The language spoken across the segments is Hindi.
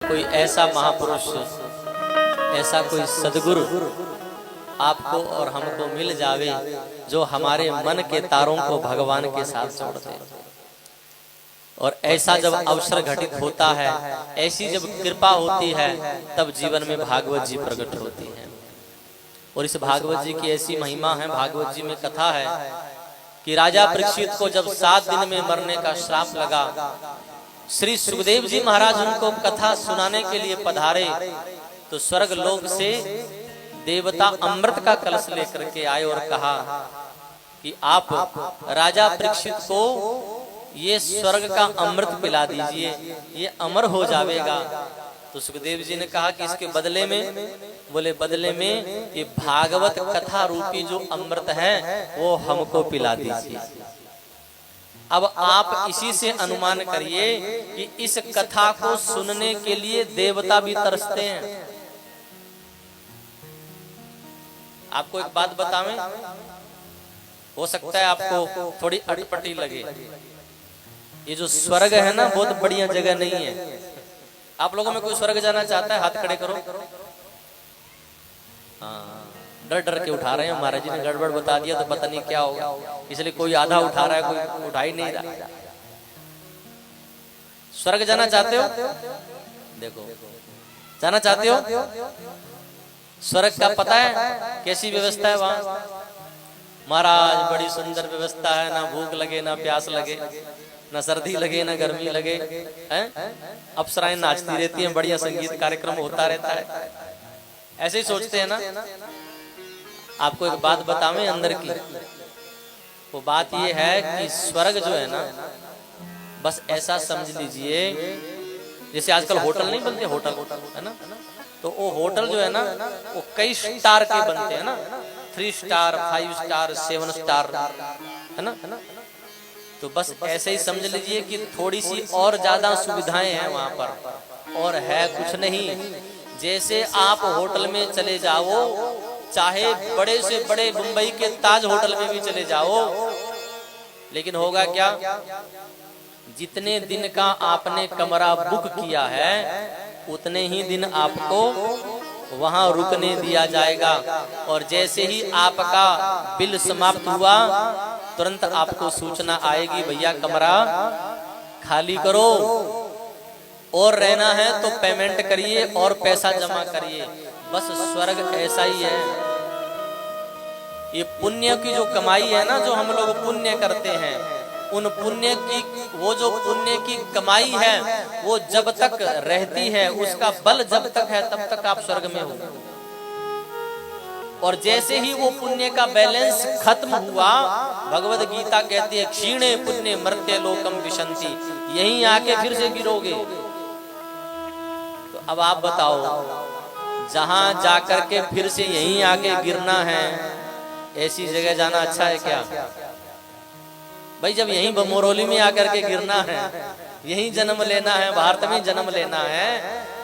कोई ऐसा महापुरुष, ऐसा कोई सदगुरु आपको और हमको मिल जावे जो हमारे मन के तारों को भगवान के साथ जोड़ दे। और ऐसा जब अवसर घटित होता है, ऐसी जब कृपा होती है, तब जीवन में भागवत जी प्रकट होती है। और इस भागवत जी की ऐसी महिमा है, भागवत जी में कथा है कि राजा परीक्षित को जब 7 दिन में मरने का श्राप लगा, श्री सुखदेव जी महाराज उनको कथा सुनाने के लिए पधारे, तो स्वर्ग लोक से देवता अमृत का कलश लेकर के आए और कहा कि आप राजा परीक्षित को ये स्वर्ग का अमृत पिला दीजिए, ये अमर हो जाएगा। तो सुखदेव जी ने कहा कि इसके बदले में, बोले बदले में ये भागवत कथा रूपी जो अमृत है वो हमको पिला दीजिए। अब आप इसी से अनुमान करिए कि इस कथा को सुनने के लिए देवता भी तरसते हैं। आपको एक बात बतावें, हो सकता है आपको थोड़ी अटपटी लगे, ये जो स्वर्ग है ना बहुत बढ़िया जगह नहीं है। आप लोगों में कोई स्वर्ग जाना चाहता है? हाथ खड़े करो। हाँ, डर डर के उठा रहे हैं, महाराज जी ने गड़बड़ बता दिया तो पता नहीं क्या होगा, इसलिए कोई आधा उठा रहा है, कोई उठा ही नहीं रहा। स्वर्ग जाना चाहते हो? देखो, जाना चाहते हो? स्वर्ग का पता है कैसी व्यवस्था है वहां? महाराज बड़ी सुंदर व्यवस्था है, ना भूख लगे ना प्यास लगे, ना सर्दी लगे ना गर्मी लगे, हैं? अप्सराएं नाचती रहती हैं, बढ़िया संगीत कार्यक्रम होता रहता है। ऐसे ही सोचते हैं ना। आपको एक बात बतावें अंदर की, वो बात ये है कि स्वर्ग जो है ना, बस ऐसा समझ लीजिए जैसे आजकल होटल नहीं बनते, होटल है ना, तो वो होटल जो है ना वो कई स्टार के बनते हैं ना, 3 स्टार 5 स्टार 7 स्टार, है ना। तो बस ऐसे ही समझ लीजिए कि थोड़ी सी और ज्यादा सुविधाएं हैं वहां पर, और है कुछ नहीं। जैसे आप होटल में चले जाओ, चाहे बड़े से बड़े मुंबई के ताज होटल में भी चले जाओ, लेकिन होगा क्या, जितने दिन का आपने कमरा बुक किया है उतने ही दिन आपको वहां रुकने दिया जाएगा। और जैसे ही आपका बिल समाप्त हुआ, तुरंत आपको सूचना आएगी, भैया कमरा खाली करो, और रहना है तो पेमेंट करिए और पैसा जमा करिए। बस स्वर्ग ऐसा ही है। ये पुण्य की जो कमाई है ना, जो हम लोग पुण्य करते हैं, उन पुण्य की, वो जो पुण्य की कमाई है वो जब तक रहती है, उसका बल जब तक है तब तक आप स्वर्ग में हो। और जैसे ही वो पुण्य का बैलेंस खत्म हुआ, भगवद गीता कहती है क्षीणे पुण्य मर्त्य लोकम विशंति, यहीं आके फिर से गिरोगे। तो अब आप बताओ, जहां जाकर के फिर से यहीं आके गिरना है, ऐसी जगह जाना अच्छा है क्या? भाई जब यहीं बमोरोली में आकर के गिरना है, यहीं जन्म लेना है, भारत में जन्म लेना है,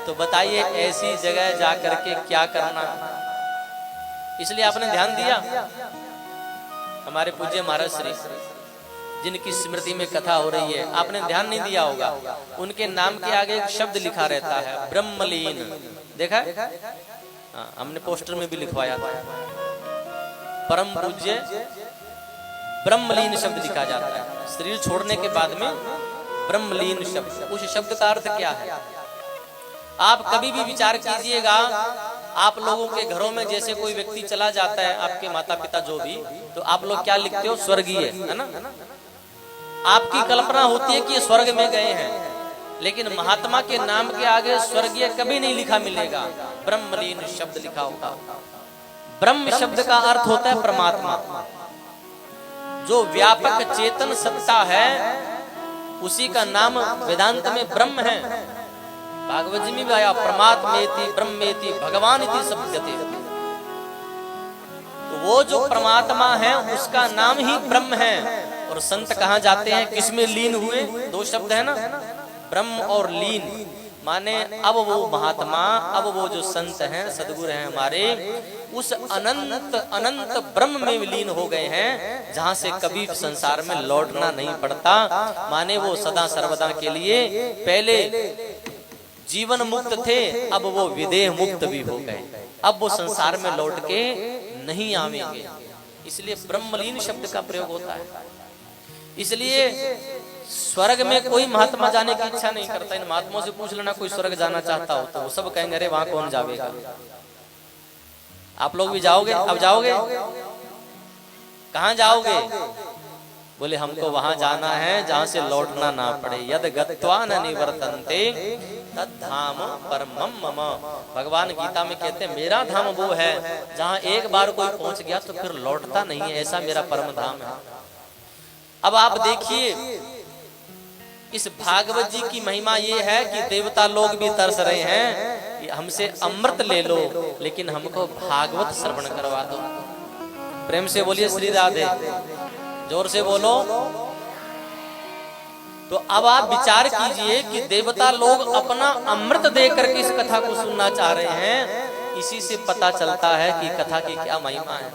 तो बताइए ऐसी जगह जाकर के क्या करना। इसलिए आपने ध्यान दिया, हमारे पूज्य महाराज श्री जिनकी स्मृति में कथा हो रही है, आपने ध्यान नहीं दिया होगा, उनके नाम के आगे एक शब्द लिखा रहता है, ब्रह्मलीन। देखा है? हाँ, हमने पोस्टर में भी लिखवाया था, परम पूज्य ब्रह्मलीन शब्द लिखा जाता है। शरीर छोड़ने के बाद में ब्रह्मलीन शब्द, उस शब्द का अर्थ क्या है? आप कभी भी विचार कीजिएगा, आप लोगों के घरों में जैसे कोई व्यक्ति चला जाता है, आपके माता पिता जो भी, तो आप लोग क्या लिखते हो? स्वर्गीय, है ना। आपकी कल्पना होती है कि ये स्वर्ग में गए हैं, लेकिन महात्मा के नाम के आगे स्वर्गीय कभी नहीं लिखा मिलेगा, ब्रह्मलीन शब्द लिखा होगा। ब्रह्म शब्द का अर्थ होता है परमात्मा, जो व्यापक चेतन सत्ता है, उसी का नाम वेदांत में ब्रह्म है। भागवत जी में भी आया, परमात्मेति ब्रह्मेति भगवानिति शब्दते। तो वो जो परमात्मा है उसका नाम ही ब्रह्म है। और संत कहाँ जाते हैं, किसमें लीन हुए? 2 शब्द है ना, ब्रह्म और लीन। माने अब वो महात्मा, अब वो जो संत हैं, सदगुरु हैं हमारे, उस अनंत अनंत ब्रह्म में विलीन हो गए हैं, जहां से कभी संसार में लौटना नहीं पड़ता। माने वो सदा सर्वदा के लिए पहले जीवन मुक्त थे, अब वो विदेह मुक्त भी हो गए, अब वो संसार में लौट के नहीं आवेंगे। इसलिए ब्रह्मलीन शब्द का प्रयोग होता है। इसलिए स्वर्ग में कोई महात्मा जाने की इच्छा नहीं करता। इन महात्माओं से पूछ लेना कोई स्वर्ग जाना चाहता हो तो वो सब कहेंगे अरे वहां कौन जाएगा। आप लोग भी जाओगे? अब जाओगे? कहां जाओगे? बोले हमको वहां जाना है जहां से लौटना ना पड़े। यद गत्वा न निवर्तन्ते तद धाम परमम मम। भगवान गीता में कहते हैं मेरा धाम वो है जहां एक बार कोई पहुंच गया तो फिर लौटता नहीं है, ऐसा मेरा परम धाम है। अब आप देखिए इस भागवत जी की महिमा ये है कि देवता लोग भी तरस रहे हैं कि हमसे अमृत ले लो लेकिन हमको भागवत श्रवण करवा दो। प्रेम से बोलिए श्री राधे, जोर से बोलो। तो अब आप विचार कीजिए कि देवता लोग अपना अमृत देकर के इस कथा को सुनना चाह रहे हैं। इसी से पता चलता है कि कथा की क्या महिमा है।